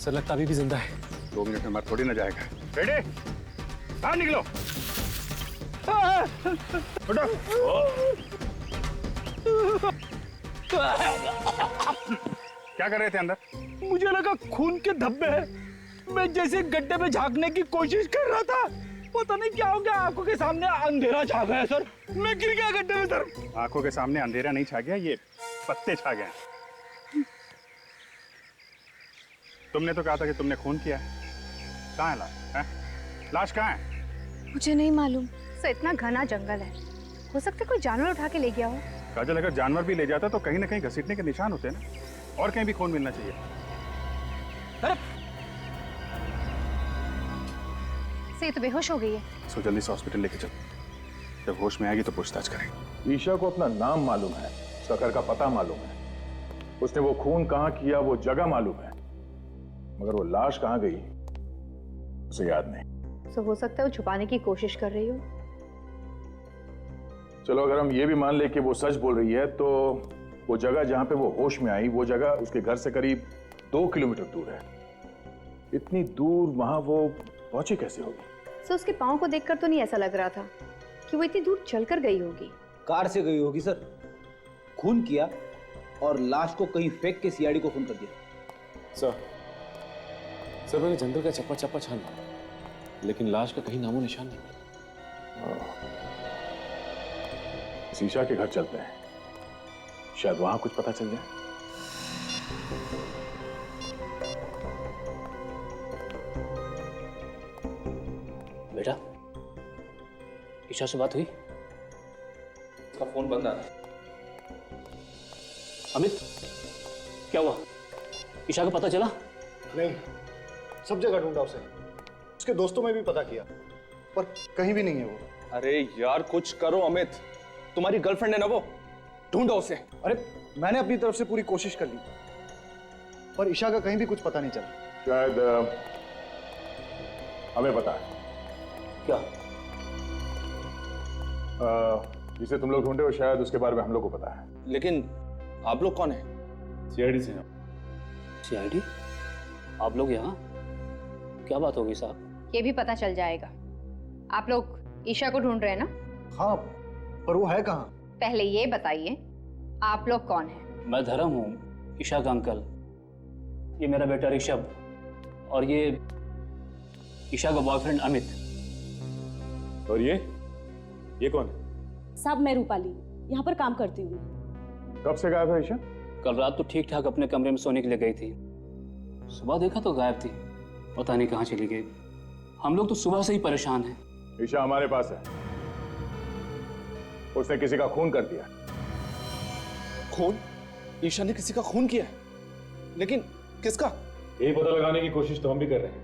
Sir लगता अभी भी जिंदा है। 2 मिनट में मर थोड़ी ना जाएगा। रेडी, बाहर निकलो। उठो। क्या कर रहे थे अंदर? मुझे लगा खून के धब्बे हैं। मैं जैसे गड्ढे में झांकने की कोशिश कर रहा था, पता नहीं क्या हो गया, आंखों के सामने अंधेरा छा गया सर। मैं गिर गया गड्ढे में सर। आंखों के सामने अंधेरा नहीं छा गया, ये पत्ते छा गए। तुमने तो कहा था कि तुमने खून किया है। कहाँ है लाश? लाश कहाँ है? मुझे नहीं मालूम सर। इतना घना जंगल है, हो सकता है कोई जानवर उठा के ले गया हो। काजल, अगर जानवर भी ले जाता तो कहीं ना कहीं घसीटने के निशान होते हैं ना, और कहीं भी खून मिलना चाहिए। अरे से तो बेहोश हो गई है। सो जल्दी से हॉस्पिटल लेके चलो, जब होश में आएगी तो पूछताछ करेंगे। ईशा को अपना नाम मालूम है, उसका घर का पता मालूम है, उसने वो खून कहाँ किया वो जगह मालूम है, मगर वो लाश कहाँ गई उसे याद नहीं। तो हो सकता है वो छुपाने की कोशिश कर रही हो। चलो अगर हम ये भी मान ले कि वो सच बोल रही है, तो वो जगह जहां पे वो होश में आई, वो जगह उसके घर से करीब 2 किलोमीटर दूर है। इतनी दूर वहां वो पहुंची कैसे होगी? सर उसके पाँव को देखकर तो नहीं ऐसा लग रहा था कि वो इतनी दूर चलकर गई होगी। कार से गई होगी सर। खून किया और लाश को कहीं फेंक के सीआईडी को फोन कर दिया। सर मैंने जंगल का चप्पा चप्पा छाना, लेकिन लाश का कहीं नामो निशान नहीं मिला। ईशा के घर चलते हैं, शायद वहां कुछ पता चल जाए। बेटा, ईशा से बात हुई? उसका फोन बंद आ रहा है। अमित, क्या हुआ? ईशा का पता चला? नहीं, सब जगह ढूंढा उसे, उसके दोस्तों में भी पता किया, पर कहीं भी नहीं है वो। अरे यार कुछ करो अमित, तुम्हारी गर्लफ्रेंड है ना वो, ढूंढो उसे। अरे मैंने अपनी तरफ से पूरी कोशिश कर ली, पर ईशा का कहीं भी कुछ पता नहीं चला। शायद हमें पता है क्या? जिसे तुम लोग ढूंढे हो, शायद उसके बारे में हम लोग को पता है। लेकिन आप लोग कौन है? सीआईडी से। सीआईडी? आप लोग यहाँ? क्या बात होगी साहब? ये भी पता चल जाएगा। आप लोग ईशा को ढूंढ रहे हैं ना? हाँ, पर वो है कहाँ? पहले ये बताइए आप लोग कौन हैं? मैं धर्म हूँ, ईशा का अंकल। ये मेरा बेटा ऋषभ, और ये ईशा का बॉयफ्रेंड अमित। और ये कौन है? साहब मैं रूपाली, यहाँ पर काम करती हूँ। कब से गायब है ईशा? कल रात तो ठीक ठाक अपने कमरे में सोने के लिए गई थी, सुबह देखा तो गायब थी, पता नहीं कहाँ चली गई। हम लोग तो सुबह से ही परेशान हैं। ईशा हमारे पास है, उसने किसी का खून कर दिया। खून? ईशा ने किसी का खून किया है? लेकिन किसका? यही पता लगाने की कोशिश तो हम भी कर रहे हैं,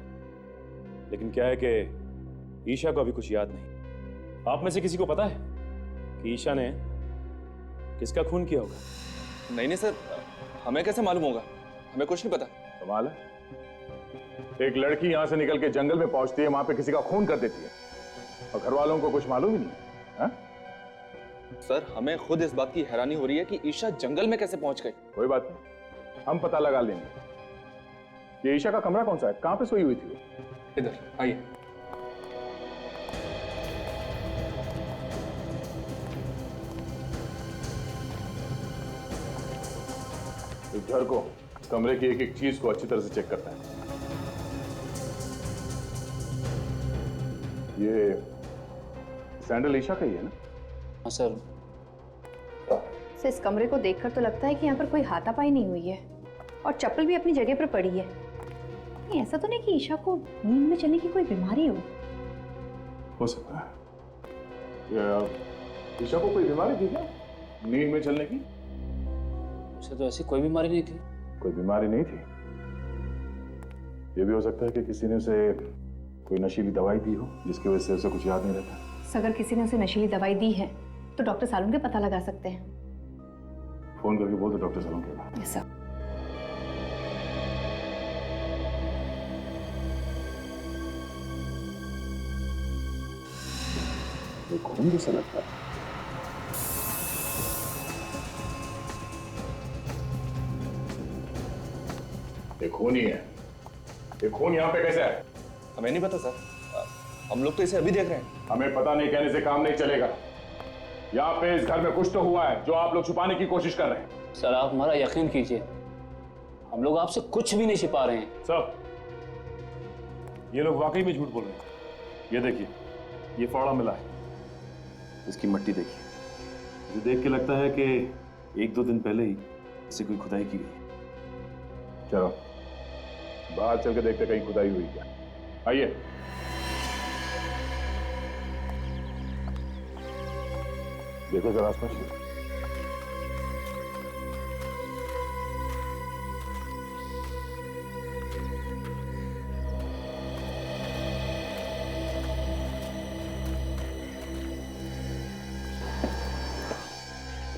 लेकिन क्या है कि ईशा को अभी कुछ याद नहीं। आप में से किसी को पता है कि ईशा ने किसका खून किया होगा? नहीं सर, हमें कैसे मालूम होगा? हमें कुछ नहीं पता। कमाल है, एक लड़की यहां से निकल के जंगल में पहुंचती है, वहां पे किसी का खून कर देती है, और घर वालों को कुछ मालूम ही नहीं है। सर हमें खुद इस बात की हैरानी हो रही है कि ईशा जंगल में कैसे पहुंच गई। कोई बात नहीं, हम पता लगा लेंगे। ये ईशा का कमरा कौन सा है? कहां पे सोई हुई थी वो? इधर आइए। इस घर को, कमरे की एक एक चीज को अच्छी तरह से चेक करता है। ये सैंडल ईशा का ही है ना? हाँ सर। इस कमरे को देखकर तो लगता है कि यहाँ पर कोई हाथापाई नहीं हुई है, और चप्पल भी अपनी जगह पर पड़ी है। नहीं, ऐसा तो नहीं कि ईशा को नींद में चलने की कोई बीमारी हो सकता है। ईशा को कोई बीमारी थी क्या नींद में चलने की? उसे तो ऐसी कोई बीमारी नहीं थी। कोई बीमारी नहीं थी। ये भी हो सकता है कि किसी ने उसे कोई नशीली दवाई दी हो, जिसकी वजह से उसे कुछ याद नहीं रहता। अगर किसी ने उसे नशीली दवाई दी है तो डॉक्टर सालून के पता लगा सकते हैं। फोन करके बोल दो डॉक्टर सालून के पास। Yes sir. ये खून जैसा लगता है। ये खून ही है, ये खून यहाँ पे कैसे है? हमें नहीं पता सर, हम लोग तो इसे अभी देख रहे हैं। हमें पता नहीं कहने से काम नहीं चलेगा। यहाँ पे इस घर में कुछ तो हुआ है जो आप लोग छुपाने की कोशिश कर रहे हैं। सर आप हमारा यकीन कीजिए, हम लोग आपसे कुछ भी नहीं छिपा रहे हैं। सर, ये लोग वाकई में झूठ बोल रहे हैं। ये देखिए, ये फावड़ा मिला है, इसकी मट्टी देखिए। मुझे देख के लगता है कि 1-2 दिन पहले ही इसे कोई खुदाई की गई। चलो बाहर चल के देखते कहीं खुदाई हुई क्या। आइए। देखो जरा आसपास।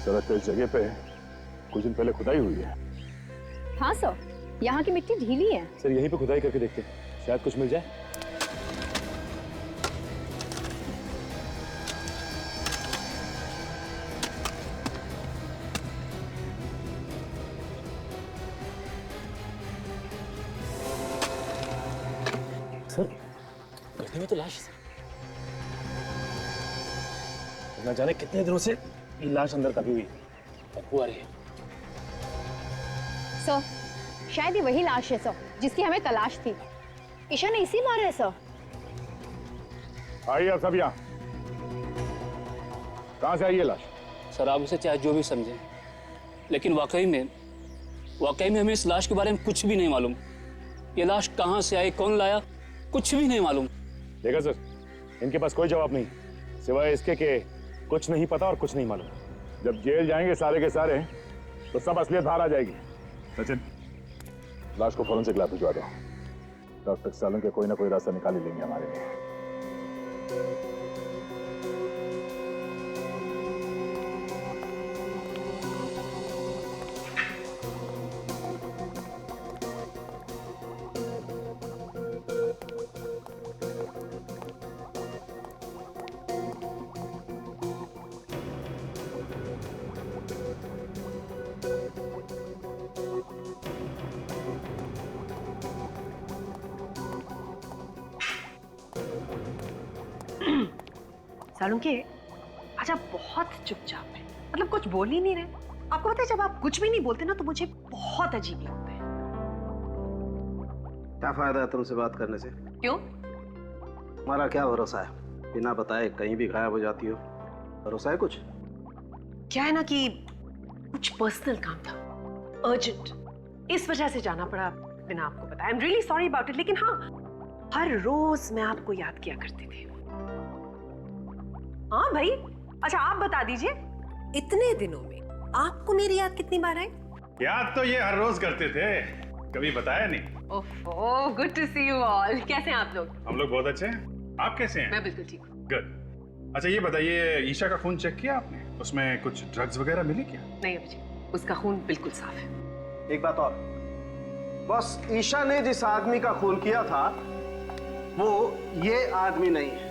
सड़क पे इस जगह पे कुछ दिन पहले खुदाई हुई है। हाँ सर, यहाँ की मिट्टी ढीली है। सर यहीं पे खुदाई करके देखते हैं, शायद कुछ मिल जाए। सर गड्ढे में तो लाश है। ना जाने कितने दिनों से ये लाश अंदर दबी हुई है। बदबू आ रही है। सर शायद ये वही लाश है सर जिसकी हमें तलाश थी। ईशा ने इसी मारा है सर। आइए अब सब यहाँ। कहाँ से आई ये लाश? सर आप उसे चाहे जो भी समझें, लेकिन वाकई में हमें इस लाश के बारे में कुछ भी नहीं मालूम। ये लाश कहाँ से आई, कौन लाया, कुछ भी नहीं मालूम। देखा सर, इनके पास कोई जवाब नहीं सिवाय इसके कि कुछ नहीं पता और कुछ नहीं मालूम। जब जेल जाएंगे सारे के सारे तो सब असलियत बाहर आ जाएगी। सचिन, लाश को फौरन से गिला भिजवा दो। डॉक्टर सालन के कोई ना कोई रास्ता निकाल ही लेंगे हमारे लिए। सालुंके, आज आप बहुत चुपचाप हैं, मतलब कुछ बोल ही नहीं रहे। आपको पता है जब आप कुछ भी नहीं बोलते ना तो मुझे बहुत अजीब लगता है। क्या फायदा है तुमसे बात करने से? क्यों? हमारा क्या भरोसा है, बिना बताए कहीं भी गायब हो जाती हो। भरोसा है कुछ? क्या है ना कि कुछ पर्सनल काम था, अर्जेंट, इस वजह से जाना पड़ा बिना आपको बताया। I am really sorry about it. लेकिन हाँ, हर रोज मैं आपको याद किया करती थी। हाँ भाई, अच्छा आप बता दीजिए, इतने दिनों में आपको मेरी याद कितनी बार आई? याद तो ये हर रोज करते थे, कभी बताया नहीं। ओहो, good to see you all. कैसे हैं आप लोग? हम लोग बहुत अच्छे हैं, आप कैसे हैं? मैं बिल्कुल ठीक हूँ। गुड। अच्छा ये बताइए, ईशा का खून चेक किया आपने? उसमें कुछ ड्रग्स वगैरह मिले क्या? नहीं अभिजीत, उसका खून बिल्कुल साफ है। एक बात और, बस ईशा ने जिस आदमी का खून किया था वो ये आदमी नहीं है।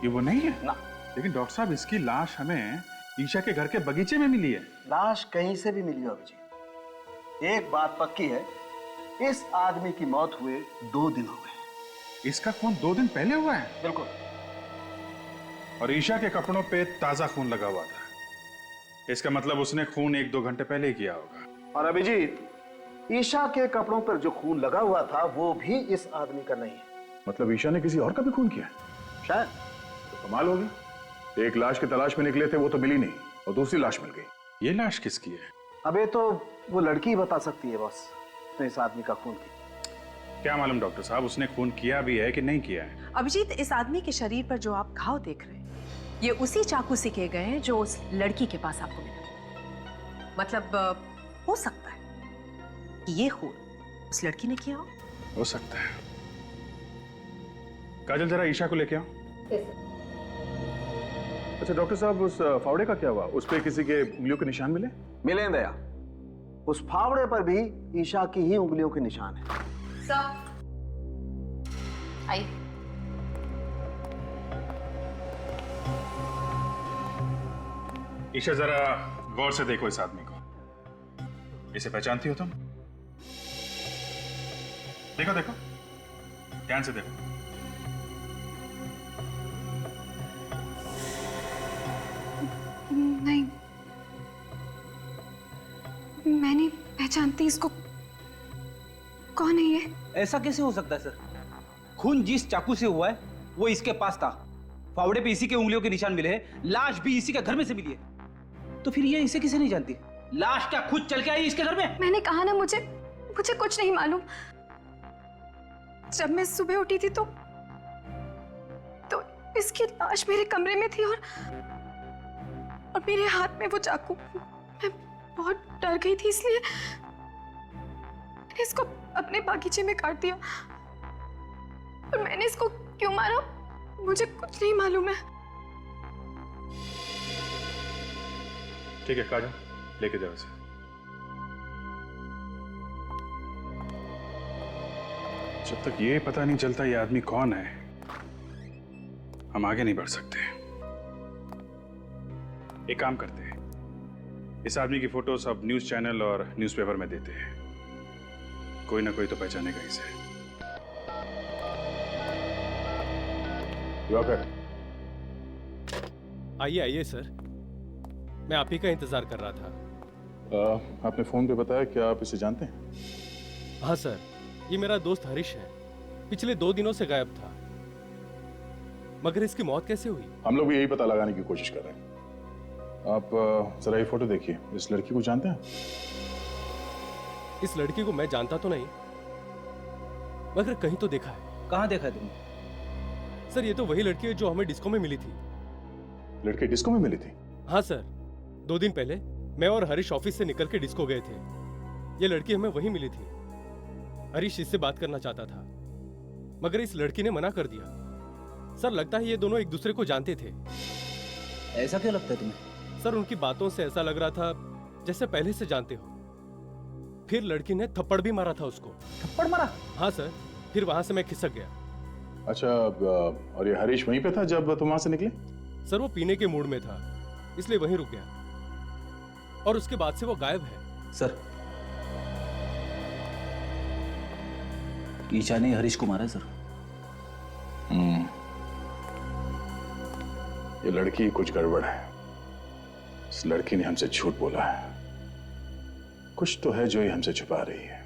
ये वो नहीं है ना। लेकिन डॉक्टर साहब, इसकी लाश हमें ईशा के घर के बगीचे में मिली है। लाश कहीं से भी मिली हो अभिजीत। एक बात पक्की है, इस आदमी की मौत हुए 2 दिन हो गए। इसका खून 2 दिन पहले हुआ है? बिल्कुल। और ईशा के कपड़ों पे ताजा खून लगा हुआ था। इसका मतलब उसने खून 1-2 घंटे पहले ही किया होगा। और अभिजीत, ईशा के कपड़ों पर जो खून लगा हुआ था वो भी इस आदमी का नहीं है। मतलब ईशा ने किसी और का भी खून किया? शायद। तो कमाल होगी, एक लाश की तलाश में निकले थे, वो तो मिली नहीं और दूसरी लाश मिल गई। ये लाश किसकी है? अबे तो वो लड़की ही बता सकती है बस, तो इस आदमी का खून की। क्या मालूम डॉक्टर साहब, उसने खून किया भी है कि नहीं किया है। अभिजीत, इस आदमी के शरीर पर जो आप घाव देख रहे हैं, ये उसी चाकू से किए गए हैं जो उस लड़की के पास आपको मिला। मतलब हो सकता है कि ये खून उस लड़की ने किया हो सकता है। काजल, जरा ईशा को लेके आओ। अच्छा डॉक्टर साहब, उस फावड़े का क्या हुआ? उस पे किसी के उंगलियों के निशान मिले? मिले दया, उस फावड़े पर भी ईशा की ही उंगलियों के निशान है। Sir I. ईशा, जरा गौर से देखो इस आदमी को। इसे पहचानती हो तुम? देखो देखो, ध्यान से देखो। नहीं, मैं नहीं पहचानती इसको। कौन है ये? ऐसा कैसे हो सकता है सर? खून जिस चाकू से हुआ है वो इसके पास था, फावड़े पे इसी के उंगलियों के निशान मिले हैं, लाश भी इसी के घर में से मिली है। तो फिर ये इसे किसे नहीं जानती? लाश क्या खुद चल के आई इसके घर में? मैंने कहा ना, मुझे कुछ नहीं मालूम। जब मैं सुबह उठी थी तो इसकी लाश मेरे कमरे में थी और मेरे हाथ में वो चाकू। मैं बहुत डर गई थी, इसलिए मैंने इसको अपने बागीचे में काट दिया। और मैंने इसको क्यों मारा मुझे कुछ नहीं मालूम है। ठीक है काजल, लेके जाओ इसे। जब तक ये पता नहीं चलता ये आदमी कौन है, हम आगे नहीं बढ़ सकते। एक काम करते हैं, इस आदमी की फोटो सब न्यूज चैनल और न्यूज़पेपर में देते हैं, कोई ना कोई तो पहचानेगा इसे। आइए आइए सर, मैं आप ही का इंतजार कर रहा था। आपने फोन पे बताया कि आप इसे जानते हैं? हाँ सर, ये मेरा दोस्त हरीश है, पिछले 2 दिनों से गायब था। मगर इसकी मौत कैसे हुई? हम लोग भी यही पता लगाने की कोशिश कर रहे हैं। आप जरा ये फोटो देखिए, इस लड़की को जानते हैं? इस लड़की को मैं जानता तो नहीं, मगर कहीं तो देखा है। कहाँ देखा है तुमने? सर ये तो वही लड़की है जो हमें डिस्को में मिली थी। लड़की डिस्को में मिली थी? हाँ सर, 2 दिन पहले मैं और हरीश ऑफिस से निकल के डिस्को गए थे। ये लड़की हमें वहीं मिली थी। हरीश इससे बात करना चाहता था, मगर इस लड़की ने मना कर दिया। सर लगता है ये दोनों एक दूसरे को जानते थे। ऐसा क्यों लगता है तुम्हें? सर उनकी बातों से ऐसा लग रहा था जैसे पहले से जानते हो। फिर लड़की ने थप्पड़ भी मारा था उसको। थप्पड़ मारा? हाँ सर, फिर वहां से मैं खिसक गया। अच्छा, और ये हरीश वहीं पे था जब तुम वहां से निकले? सर वो पीने के मूड में था, इसलिए वहीं रुक गया और उसके बाद से वो गायब है। सर ईशा ने हरीश को मारा है सर। ये लड़की कुछ गड़बड़ है। इस लड़की ने हमसे झूठ बोला है। कुछ तो है जो ये हमसे छुपा रही है।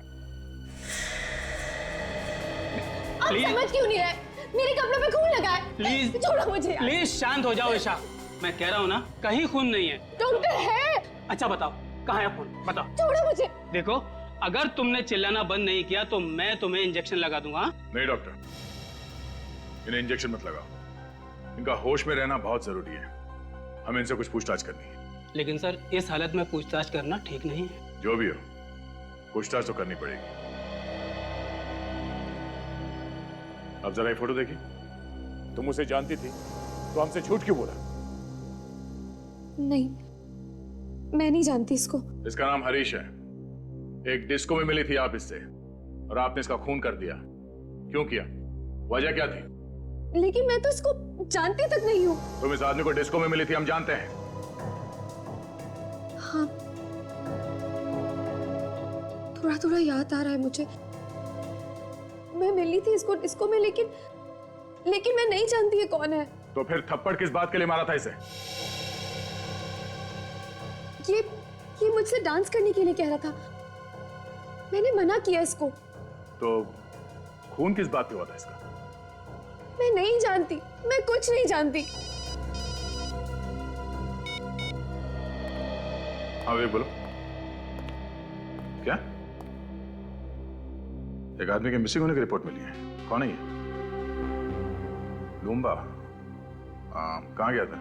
आप समझ क्यों नहीं रहे? मेरे कपड़ों पे खून लगा है। प्लीज छोड़ो मुझे। प्लीज शांत हो जाओ ईशा, मैं कह रहा हूँ ना कहीं खून नहीं है। डॉक्टर है। अच्छा बताओ कहाँ है खून, बताओ। छोड़ो मुझे। देखो अगर तुमने चिल्लाना बंद नहीं किया तो मैं तुम्हें इंजेक्शन लगा दूंगा। नहीं डॉक्टर, इन्हें इंजेक्शन मत लगाओ। इनका होश में रहना बहुत जरूरी है। हमें इनसे कुछ पूछताछ करनी है। लेकिन सर इस हालत में पूछताछ करना ठीक नहीं है। जो भी हो, पूछताछ तो करनी पड़ेगी। अब जरा ये फोटो देखिए। तुम उसे जानती थी तो हमसे झूठ क्यों बोला? नहीं, मैं नहीं जानती इसको। इसका नाम हरीश है। एक डिस्को में मिली थी आप इससे और आपने इसका खून कर दिया। क्यों किया? वजह क्या थी? लेकिन मैं तो इसको जानती तक नहीं हूँ। तुम इस आदमी को डिस्को में मिली थी, हम जानते हैं। हाँ, थोड़ा थोड़ा याद आ रहा है मुझे। मैं मिली थी इसको डिस्को में, लेकिन मैं नहीं जानती ये कौन है। तो फिर थप्पड़ किस बात के लिए मारा था इसे? ये मुझसे डांस करने के लिए कह रहा था। मैंने मना किया इसको। तो खून किस बात पे हुआ था इसका? मैं नहीं जानती, मैं कुछ नहीं जानती। हाँ वे बोलो, क्या? एक आदमी के मिसिंग होने की रिपोर्ट मिली है। कौन है ये? लूम्बा? कहाँ गया था?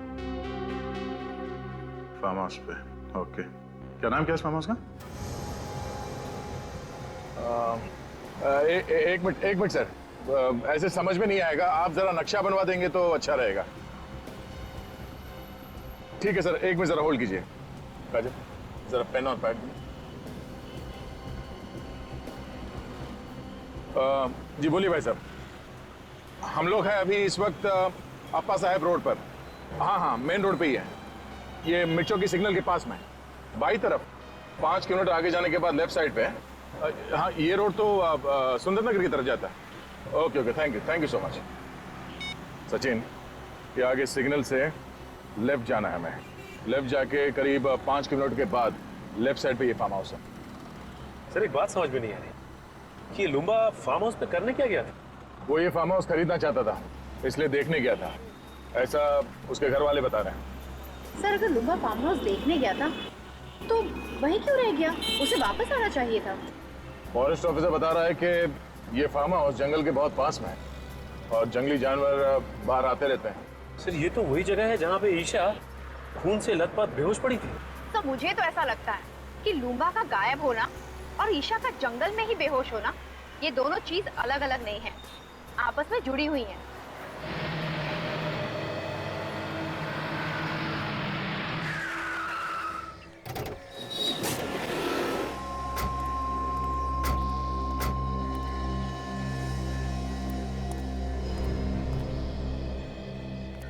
फार्म हाउस पे। ओके, क्या नाम क्या है इस फार्म हाउस का? एक मिनट सर, ऐसे समझ में नहीं आएगा। आप जरा नक्शा बनवा देंगे तो अच्छा रहेगा। ठीक है सर, एक मिनट जरा होल्ड कीजिए। काजल जरा पेन और पैड दीजिए। जी बोलिए भाई साहब। हम लोग हैं अभी इस वक्त अप्पा साहब रोड पर। हाँ मेन रोड पे ही है। ये मिर्चों की सिग्नल के पास में, बाई तरफ 5 किलोमीटर आगे जाने के बाद लेफ्ट साइड पे है। हाँ, ये रोड तो सुंदर नगर की तरफ जाता है। Okay okay, thank you so much. Sachin, ये आगे सिग्नल से लेफ्ट जाना है हमें। लेफ्ट जाके करीब 5 किलोमीटर के बाद लेफ्ट साइड पे ये फार्म हाउस है। सर एक बात समझ में नहीं आ रही कि ये लुम्बा फार्म हाउस पे करने क्या गया था? वो ये फार्म हाउस खरीदना चाहता था, इसलिए देखने गया था, ऐसा उसके घर वाले बता रहे हैं। सर अगर लुम्बा फार्म हाउस देखने गया था तो वहीं क्यों रह गया? उसे वापस आना चाहिए था। फॉरेस्ट ऑफिसर बता रहा है कि ये फार्म हाउस जंगल के बहुत पास में है और जंगली जानवर बाहर आते रहते हैं। सर ये तो वही जगह है जहाँ पे ईशा खून से लथपथ बेहोश पड़ी थी। तो मुझे तो ऐसा लगता है कि लुम्बा का गायब होना और ईशा का जंगल में ही बेहोश होना, ये दोनों चीज अलग अलग नहीं है, आपस में जुड़ी हुई हैं।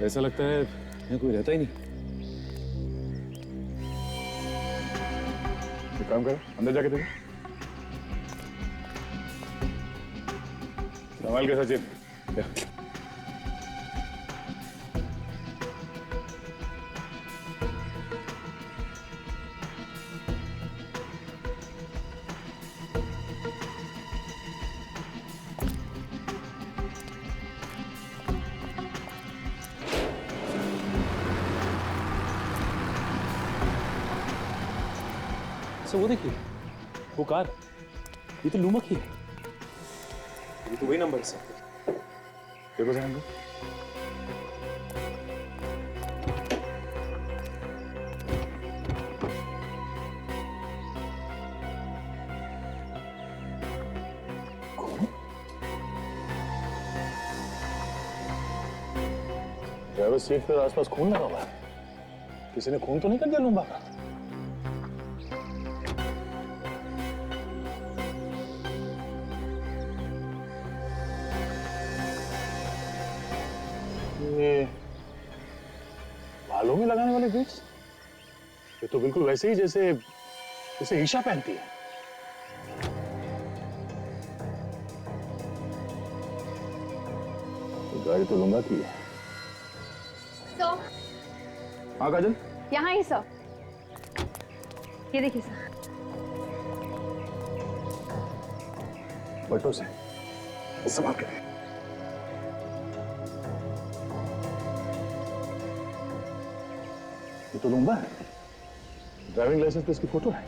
ऐसा लगता है यहाँ कोई रहता ही नहीं। एक काम करो, अंदर जाके देखो। संभाल के सचिन। सर वो देखिए, वो कार, ये तो लुम्बा की है। ये तो वही नंबर है सर। देखो जरा अंदर। ड्राइवर सीट पर आसपास खून लगा हुआ है। किसी ने खून तो नहीं कर दिया लुम्बा का? ये बालों में लगाने वाले बीट्स, ये तो बिल्कुल वैसे ही जैसे जैसे ईशा पहनती है। तो गाड़ी तो लुम्बा की है। सर, हाँ काजल, यहाँ ही सर, ये देखिए सर। बटों से संभाल के। ये तो लुम्बा है, ड्राइविंग लाइसेंस पे इसकी फोटो है।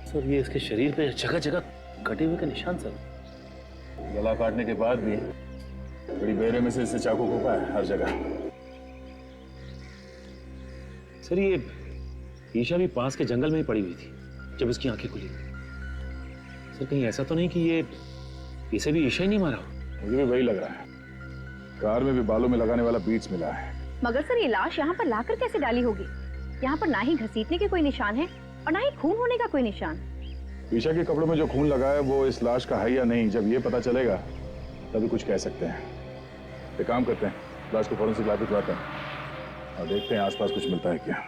सर ये इसके शरीर पे जगह जगह कटे हुए का निशान सर। गला काटने के बाद भी बड़ी बेरे में से इससे चाकू घोंपा है हर जगह। सर ये ईशा भी पास के जंगल में ही पड़ी हुई थी जब उसकी आंखें खुली। सर कहीं ऐसा तो नहीं कि ये इसे भी ईशा ही नहीं मारा? मुझे भी वही लग रहा है। कार में भी बालों में लगाने वाला बीट्स मिला है। मगर सर ये लाश यहाँ पर लाकर कैसे डाली होगी? यहाँ पर ना ही घसीटने के कोई निशान है और ना ही खून होने का कोई निशान। ईशा के कपड़ों में जो खून लगा है वो इस लाश का है या नहीं, जब ये पता चलेगा तभी कुछ कह सकते हैं। एक काम करते हैं, लाश को फॉरेंसिक लैब भिजवाते हैं और देखते हैं आसपास कुछ मिलता है क्या।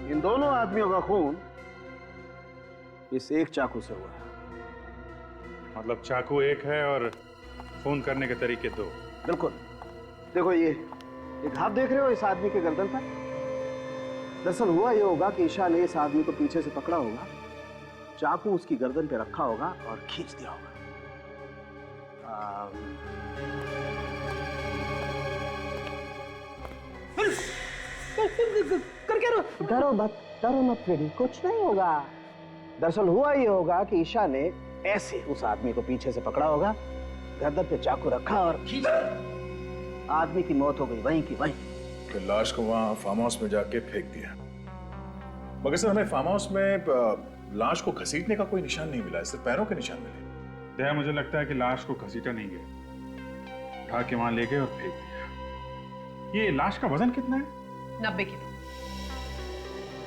इन दोनों आदमियों का खून इस एक चाकू से हुआ है। मतलब चाकू एक है और खून करने के तरीके दो। बिल्कुल। देखो ये घाव देख रहे हो इस आदमी के गर्दन पर? दरअसल हुआ ये होगा कि ईशा ने इस आदमी को पीछे से पकड़ा होगा, चाकू उसकी गर्दन पे रखा होगा और खींच दिया होगा। कर क्या डरो मत फ्रेडी, कुछ नहीं होगा। दरअसल हुआ ये होगा कि ईशा ने ऐसे उस आदमी को पीछे से पकड़ा होगा, गर्दन पे चाकू रखा और खींच दिया। आदमी की मौत हो गई वहीं की वहीं। फिर लाश को वहां फार्म हाउस में जाके फेंक दिया। मगर सर हमें फार्म हाउस में लाश को घसीटने का कोई निशान नहीं मिला, सिर्फ पैरों के निशान मिले। दया, मुझे लगता है कि लाश को घसीटा नहीं गया, उठा के वहां ले गए और फेंक दिया। ये लाश का वजन कितना है? 90 किलो।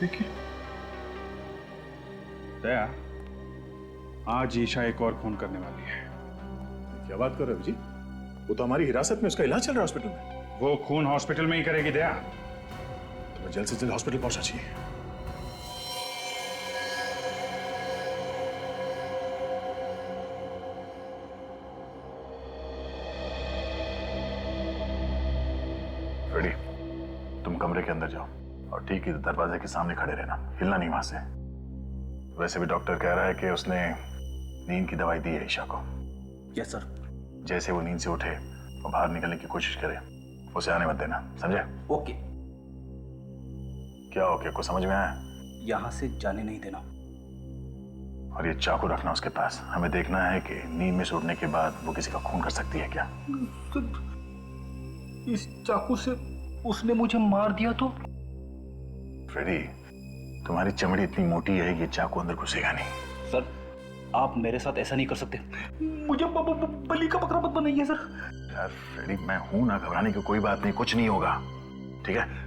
देखिए, दया, आज ईशा एक और खून करने वाली है। क्या बात कर रहे हो जी? वो तो हमारी हिरासत में, उसका इलाज चल रहा है हॉस्पिटल में। वो खून हॉस्पिटल में ही करेगी दया। तुम्हें जल्द से जल्द हॉस्पिटल पहुंचना चाहिए। फ्रेडी, तुम कमरे के अंदर जाओ और ठीक ही दरवाजे के सामने खड़े रहना, हिलना नहीं वहां से। वैसे भी डॉक्टर कह रहा है कि उसने नींद की दवाई दी है ईशा को। Yes sir. जैसे वो नींद से उठे और बाहर निकलने की कोशिश करे, उसे आने मत देना, समझे? ओके। क्या ओके? कुछ समझ में आया? यहां से जाने नहीं देना। और ये चाकू रखना उसके पास। हमें देखना है कि नींद में से उठने के बाद वो किसी का खून कर सकती है क्या। इस चाकू से उसने मुझे मार दिया तो? फ्रेडी, तुम्हारी चमड़ी इतनी मोटी है, ये चाकू अंदर घुसेगा नहीं। सर, आप मेरे साथ ऐसा नहीं कर सकते। मुझे बलि का बकरा मत बनाइए सर। यार फ्रेडी, मैं हूं ना, घबराने की कोई बात नहीं, कुछ नहीं होगा, ठीक है?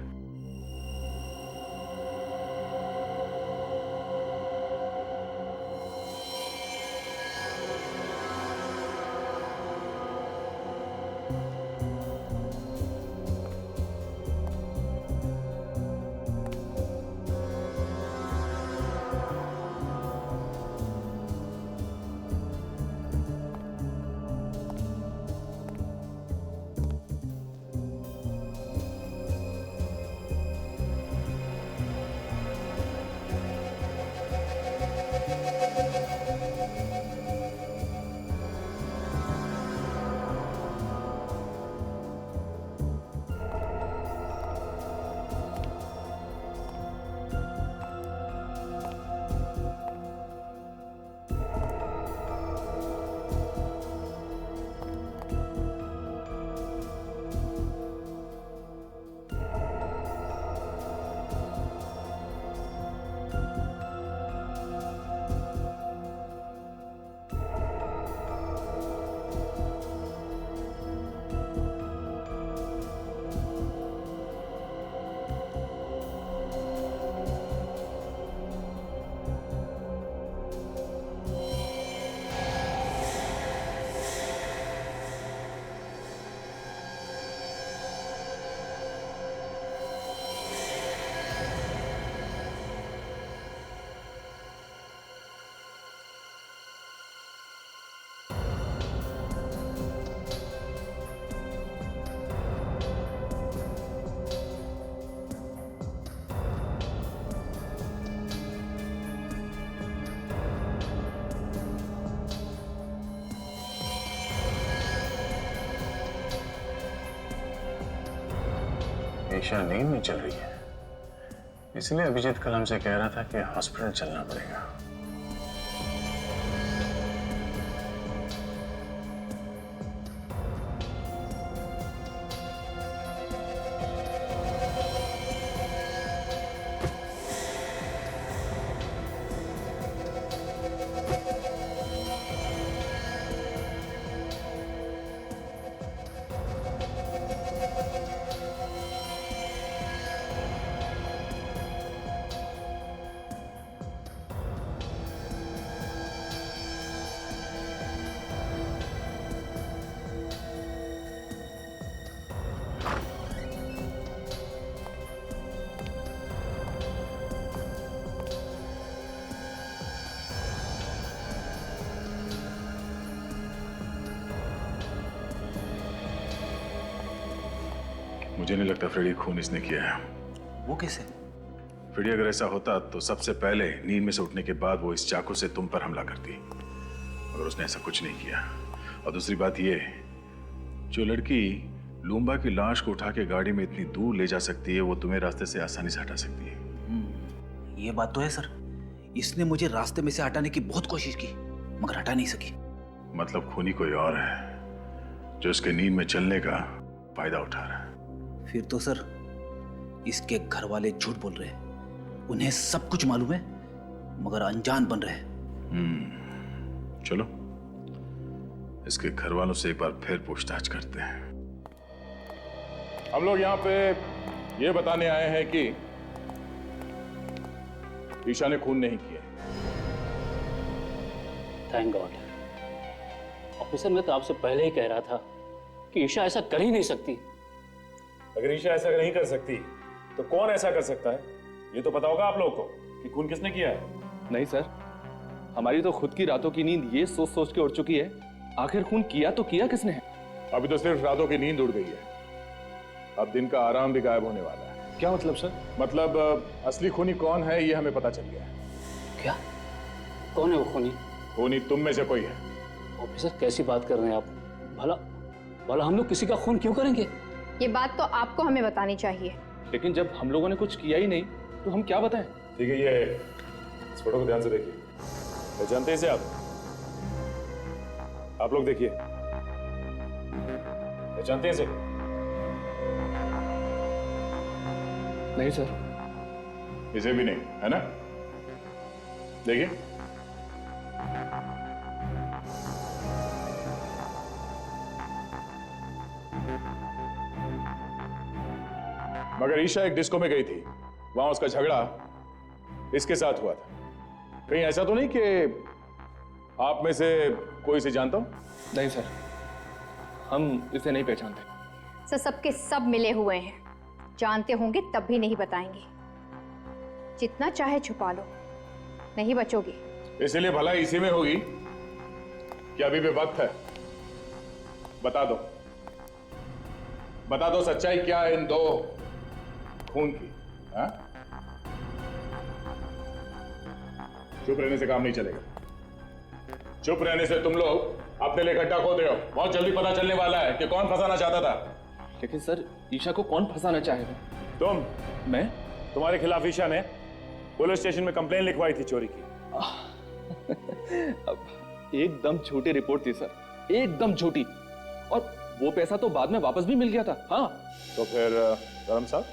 ईशा नींद में चल रही है, इसलिए अभिजीत कल हमसे कह रहा था कि हॉस्पिटल चलना पड़ेगा। मुझे नहीं लगता फ्रेडी खून इसने किया है। वो कैसे? फ्रेडी, अगर ऐसा होता तो सबसे पहले नींद में से उठने के बाद वो इस चाकू से तुम पर हमला करती, मगर उसने ऐसा कुछ नहीं किया। और दूसरी बात ये, जो लड़की लूम्बा की लाश को उठा के गाड़ी में इतनी दूर ले जा सकती है, वो तुम्हें रास्ते से आसानी से हटा सकती है। ये बात तो है सर। इसने मुझे रास्ते में से हटाने की बहुत कोशिश की, मगर हटा नहीं सकी। मतलब खूनी कोई और है जो इसके नींद में चलने का फायदा उठा रहा है। फिर तो सर इसके घर वाले झूठ बोल रहे हैं। उन्हें सब कुछ मालूम है, मगर अनजान बन रहे हैं। चलो इसके घर वालों से एक बार फिर पूछताछ करते हैं। हम लोग यहाँ पे ये बताने आए हैं कि ईशा ने खून नहीं किया। Thank God. ऑफिसर, मैं तो आपसे पहले ही कह रहा था कि ईशा ऐसा कर ही नहीं सकती। अगर ईशा ऐसा नहीं कर सकती तो कौन ऐसा कर सकता है? ये तो पता होगा आप लोगों को कि खून किसने किया है। नहीं सर, हमारी तो खुद की रातों की नींद ये सोच सोच के उड़ चुकी है, आखिर खून किया तो किया किसने है? अभी तो सिर्फ रातों की नींद उड़ गई है, अब दिन का आराम भी गायब होने वाला है। क्या मतलब सर? मतलब असली खूनी कौन है ये हमें पता चल गया है। क्या? कौन है वो खूनी? खूनी तुम में से कोई है। ऑफिसर, कैसी बात कर रहे हैं आप? भला भला हम लोग किसी का खून क्यों करेंगे? ये बात तो आपको हमें बतानी चाहिए। लेकिन जब हम लोगों ने कुछ किया ही नहीं तो हम क्या बताएं? ठीक है, ये इस फोटो को ध्यान से देखिए। पहचानते हैं इसे आप लोग देखिए, पहचानते हैं इसे? नहीं सर। इसे भी नहीं, है ना? देखिए, मगर ईशा एक डिस्को में गई थी, वहां उसका झगड़ा इसके साथ हुआ था। कहीं ऐसा तो नहीं कि आप में से कोई इसे जानता हो? नहीं सर, हम इसे नहीं पहचानते। सर, सबके सब मिले हुए हैं, जानते होंगे तब भी नहीं बताएंगे। जितना चाहे छुपा लो, नहीं बचोगे। इसलिए भला इसी में होगी कि अभी भी वक्त है। बता दो, बता दो सच्चाई क्या है इन दो खून की? हाँ? चुप रहने से काम नहीं चलेगा। चुप रहने से तुम लोग अपने लिए गड्ढा खोद रहे हो। बहुत जल्दी पता चलने वाला है कि कौन फंसाना चाहता था। लेकिन सर, ईशा को कौन फंसाना चाहेगा? तुम। मैं? तुम्हारे खिलाफ ईशा ने पुलिस स्टेशन में कंप्लेन लिखवाई थी चोरी की। अब एकदम झूठी रिपोर्ट थी सर, एकदम झूठी। और वो पैसा तो बाद में वापस भी मिल गया था। हाँ। तो फिर धर्म साहब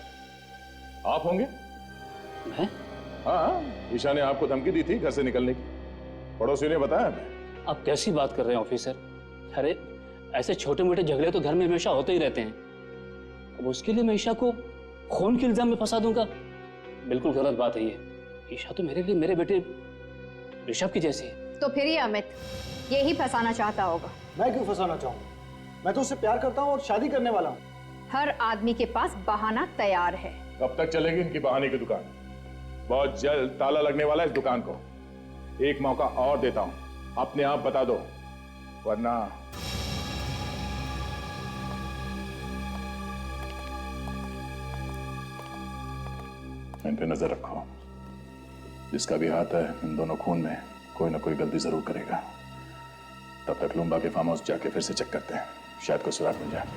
आप होंगे? मैं? हाँ, ईशा ने आपको धमकी दी थी घर से निकलने की, पड़ोसियों ने बताया हमें। आप कैसी बात कर रहे हैं ऑफिसर? अरे ऐसे छोटे मोटे झगड़े तो घर में हमेशा होते ही रहते हैं। अब उसके लिए मैं ईशा को खून के इल्जाम में फंसा दूंगा? बिल्कुल गलत बात है ये। ईशा तो मेरे लिए मेरे बेटे ऋषभ की जैसी है। तो फिर ये अमित यही फंसाना चाहता होगा। मैं क्यों फंसाना चाहूंगा? मैं तो उससे प्यार करता हूँ और शादी करने वाला हूँ। हर आदमी के पास बहाना तैयार है। कब तक चलेगी इनकी बहाने की दुकान? बहुत जल्द ताला लगने वाला है इस दुकान को। एक मौका और देता हूं, अपने आप बता दो, वरना इन पे नजर रखो। जिसका भी हाथ है इन दोनों खून में, कोई ना कोई गलती जरूर करेगा। तब तक लुम्बा के फार्म हाउस जाके फिर से चेक करते हैं, शायद कोई सुराग मिल जाए।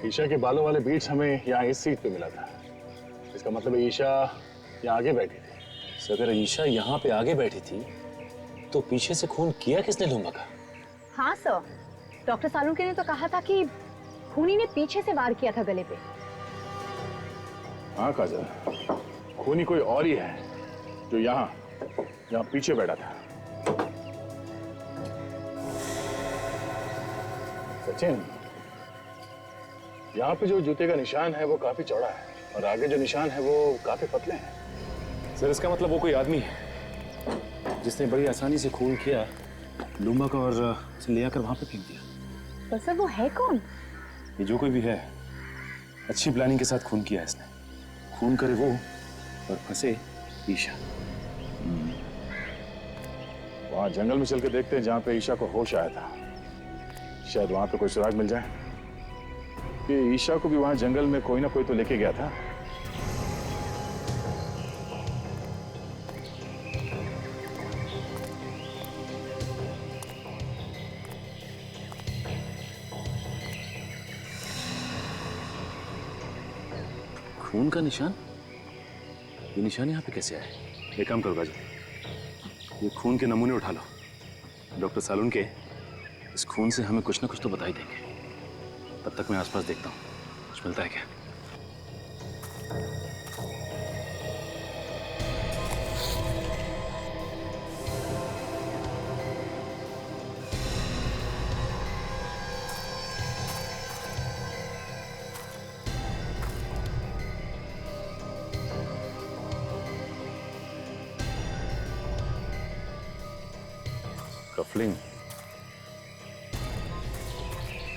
ईशा के बालों वाले बीट्स हमें यहाँ इस सीट पे मिला था। इसका मतलब ईशा यहाँ आगे बैठी थी। सर, अगर ईशा यहाँ पे आगे बैठी थी तो पीछे से खून किया किसने लुम्बा का? हाँ सर, डॉक्टर सालुंके ने तो कहा था कि खूनी ने पीछे से वार किया था गले पे। हाँ काजल, खूनी कोई और ही है जो यहाँ पीछे बैठा था। सचिन, यहाँ पे जो जूते का निशान है वो काफी चौड़ा है और आगे जो निशान है वो काफी पतले हैं। सर, इसका मतलब वो कोई आदमी है जिसने बड़ी आसानी से खून किया लुम्बा का और उसे ले आकर वहां पे फेंक दिया। पर सर, वो है कौन? ये जो कोई भी है, अच्छी प्लानिंग के साथ खून किया है इसने। खून करे वो और फंसे ईशा। वहां जंगल में चल के देखते हैं जहां पे ईशा को होश आया था। शायद वहां पे कोई सुराग मिल जाए कि ईशा को भी वहां जंगल में कोई ना कोई तो लेके गया था। खून का निशान? ये निशान यहाँ पे कैसे आए? एक काम करो काजल, ये खून के नमूने उठा लो। डॉक्टर सालुंके इस खून से हमें कुछ ना कुछ तो बता ही देंगे। तब तक मैं आसपास देखता हूँ, कुछ मिलता है क्या। कफलिंग।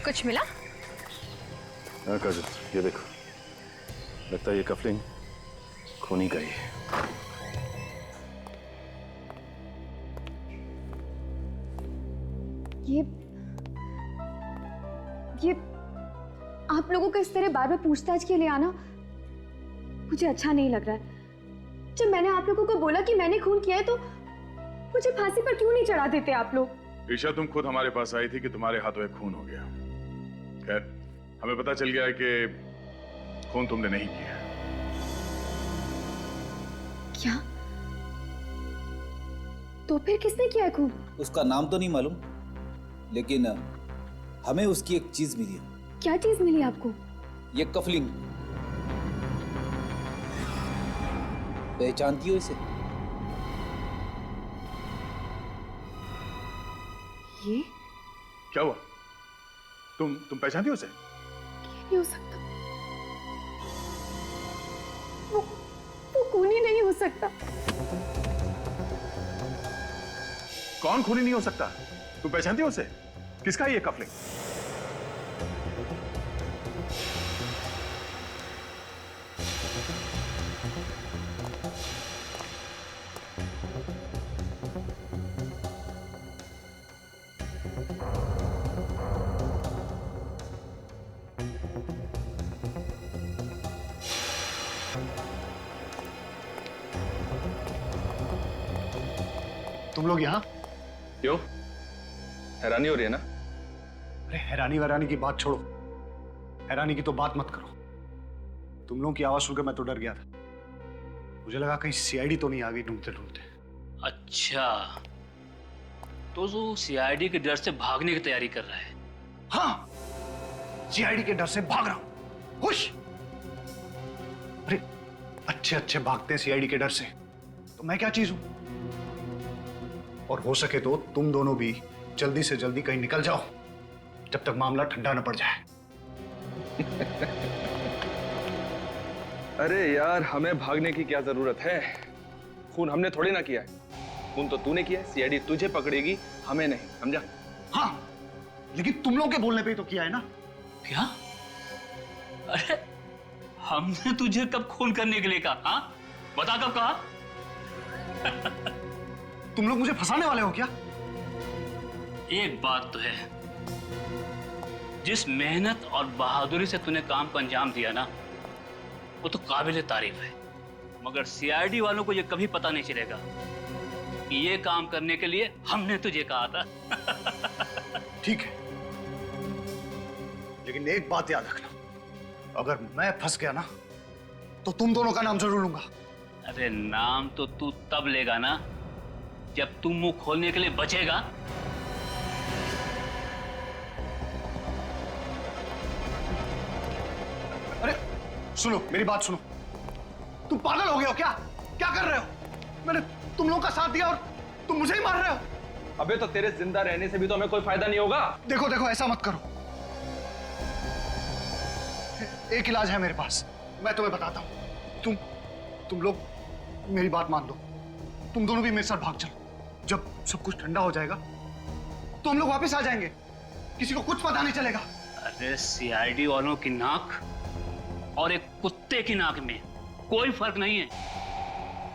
कुछ मिला? हाँ काजल, ये देखो, लगता है ये कफलिंग खूनी का ही है। ये आप लोगों का इस तरह बार बार पूछताछ के लिए आना मुझे अच्छा नहीं लग रहा है। जब मैंने आप लोगों को बोला कि मैंने खून किया है तो मुझे फांसी पर क्यों नहीं चढ़ा देते आप लोग? ईशा, तुम खुद हमारे पास आई थी कि तुम्हारे हाथों एक खून हो गया। खैर, हमें पता चल गया है कि खून तुमने नहीं किया। क्या? तो फिर किसने किया खून? उसका नाम तो नहीं मालूम, लेकिन हमें उसकी एक चीज मिली है। क्या चीज मिली आपको? ये कफलिंग। पहचानती हो इसे? ये क्या हुआ? तुम पहचानती हो उसे? नहीं हो सकता। वो खून ही नहीं हो सकता। कौन खूनी नहीं हो सकता? तुम पहचानती हो उसे? किसका है ये कफलिंग? तुम लोग यहाँ? क्यों? हैरानी हो रही है ना? अरे हैरानी वैरानी की बात छोड़ो, हैरानी की तो बात मत करो। तुम लोगों की आवाज सुनकर मैं तो डर गया था। मुझे लगा कहीं सीआईडी तो नहीं आ गई ढूंढते ढूंढते। अच्छा, तो जो सीआईडी के डर से भागने की तैयारी कर रहा है? हाँ, सीआईडी के डर से भाग रहा हूं। खुश? अरे अच्छे अच्छे भागते हैं सीआईडी के डर से, तो मैं क्या चीज हूं? और हो सके तो तुम दोनों भी जल्दी से जल्दी कहीं निकल जाओ, जब तक मामला ठंडा न पड़ जाए। अरे यार, हमें भागने की क्या जरूरत है? खून हमने थोड़ी ना किया है। खून तो तूने किया है। सीआईडी तुझे पकड़ेगी, हमें नहीं, समझा? हाँ, लेकिन तुम लोगों के बोलने पे ही तो किया है ना। क्या? अरे हमने तुझे कब खून करने के लिए कहा? हाँ, बता कब कहा? तुम लोग मुझे फंसाने वाले हो क्या? एक बात तो है, जिस मेहनत और बहादुरी से तूने काम को अंजाम दिया ना, वो तो काबिल तारीफ है। मगर सीआईडी वालों को ये कभी पता नहीं चलेगा कि ये काम करने के लिए हमने तुझे कहा था। ठीक है, लेकिन एक बात याद रखना, अगर मैं फंस गया ना तो तुम दोनों का नाम जरूर लूंगा। अरे नाम तो तू तब लेगा ना जब तू मुंह खोलने के लिए बचेगा। अरे सुनो, मेरी बात सुनो। तुम पागल हो गए हो क्या? क्या कर रहे हो? मैंने तुम लोगों का साथ दिया और तुम मुझे ही मार रहे हो। अबे तो तेरे जिंदा रहने से भी तो हमें कोई फायदा नहीं होगा। देखो देखो, ऐसा मत करो। एक इलाज है मेरे पास, मैं तुम्हें बताता हूं। तुम लोग मेरी बात मान लो, तुम दोनों भी मेरे साथ भाग चलो। जब सब कुछ ठंडा हो जाएगा तो हम लोग वापस आ जाएंगे, किसी को कुछ पता नहीं चलेगा। अरे सीआईडी वालों की नाक और एक कुत्ते की नाक में कोई फर्क नहीं है।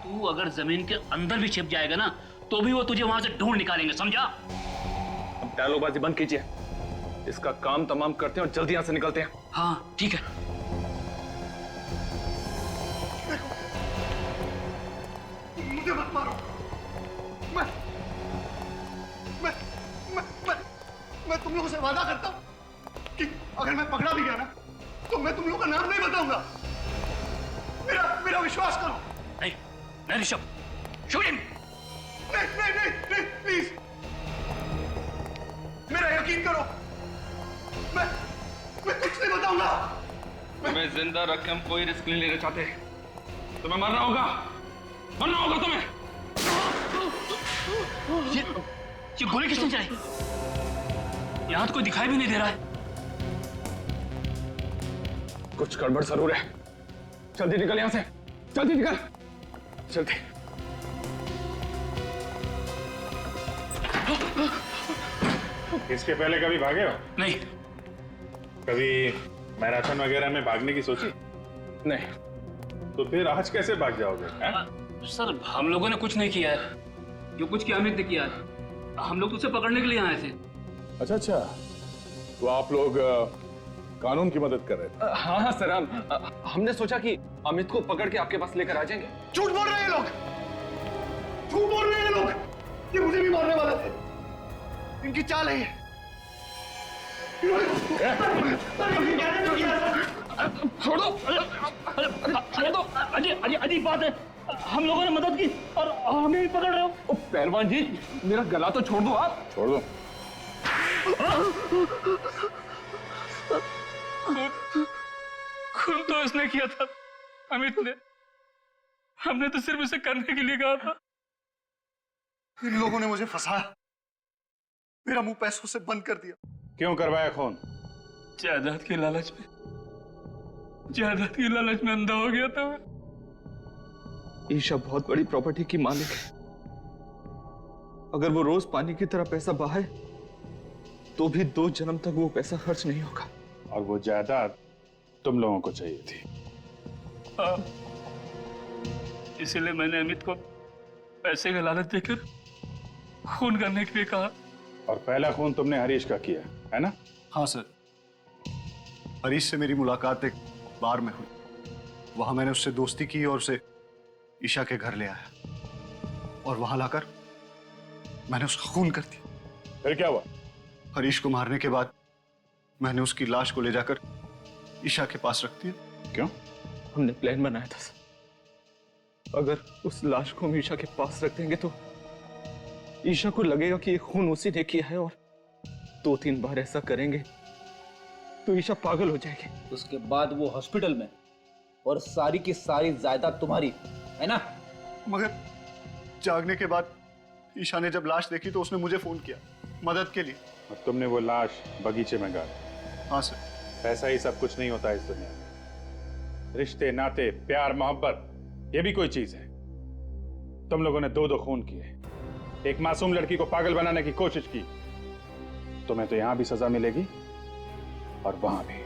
तू अगर जमीन के अंदर भी छिप जाएगा ना तो भी वो तुझे वहां से ढूंढ निकालेंगे, समझा? अब डायलॉगबाजी बंद कीजिए, इसका काम तमाम करते हैं और जल्दी यहां से निकलते हैं। हाँ ठीक है। मुझे मत मारो। मैं तुम लोगों से वादा करता हूं कि अगर मैं पकड़ा भी गया ना तो मैं तुम लोगों का नाम नहीं बताऊंगा। मेरा विश्वास करो। नहीं ऋषभ, शूट हिम। नहीं, प्लीज मेरा यकीन करो। मैं कुछ नहीं बताऊंगा। तुम्हें जिंदा रख के हम कोई रिस्क नहीं लेना चाहते। तुम्हें मरना होगा तुम्हें। ये गोली किसने चलाई? यहां तो कोई दिखाई भी नहीं दे रहा है। कुछ गड़बड़ जरूर है। जल्दी निकल यहां से, जल्दी निकल, जल्दी। इसके पहले कभी भागे हो? नहीं। कभी मैराथन वगैरह में भागने की सोची? नहीं। तो फिर आज कैसे भाग जाओगे? सर हम लोगों ने कुछ नहीं किया है। जो कुछ किया अमित ने किया है। हम लोग तो उसे पकड़ने के लिए आए थे। अच्छा अच्छा, तो आप लोग कानून की मदद कर रहे थे? हाँ हाँ सर, हमने सोचा कि अमित को पकड़ के आपके पास लेकर आ जाएंगे। झूठ बोल रहे हैं लोग, झूठ बोल रहे हैं लोग। ये मुझे भी मारने वाले थे। इनकी चाल है ये। छोड़ दो, छोड़ दो। अजीब बात है, हम लोगों ने मदद की और हमें भी पकड़ रहे हो। पहलवान जी, मेरा गला तो छोड़ दो आप। छोड़ दो। खून तो इसने किया था, अमित ने। हमने तो सिर्फ इसे करने के लिए कहा था। इन लोगों ने मुझे फंसाया, मेरा मुंह पैसों से बंद कर दिया। क्यों करवाया खून? जायदाद की लालच में, जायदाद की लालच में अंधा हो गया था मैं। ईशा बहुत बड़ी प्रॉपर्टी की मालिक है। अगर वो रोज पानी की तरह पैसा बहाए तो भी 2 जन्म तक वो पैसा खर्च नहीं होगा। और वो जायदाद तुम लोगों को चाहिए थी। इसीलिए मैंने अमित को पैसे का लालच देकर खून करने के लिए कहा। और पहला खून तुमने हरीश का किया है ना? हाँ सर, हरीश से मेरी मुलाकात एक बार में हुई। वहां मैंने उससे दोस्ती की और उसे ईशा के घर ले आया और वहां लाकर मैंने उसका खून कर दिया। फिर क्या हुआ? हरीश को मारने के बाद मैंने उसकी लाश को ले जाकर ईशा के पास रख दिया। क्यों? हमने प्लान बनाया था सर, अगर उस लाश को हम ईशा के पास रख देंगे तो ईशा को लगेगा कि ये खून उसी ने किया है, और 2-3 बार ऐसा करेंगे तो ईशा पागल हो जाएगी। उसके बाद वो हॉस्पिटल में, और सारी की सारी जायदाद तुम्हारी है ना? मगर जागने के बाद ईशा ने जब लाश देखी तो उसने मुझे फोन किया मदद के लिए। और तुमने वो लाश बगीचे में गाड़ी? हाँ सर। पैसा ही सब कुछ नहीं होता इस दुनिया में। रिश्ते, नाते, प्यार, मोहब्बत, ये भी कोई चीज है। तुम लोगों ने 2 खून किए, एक मासूम लड़की को पागल बनाने की कोशिश की। तुम्हें तो यहां भी सजा मिलेगी और वहां भी।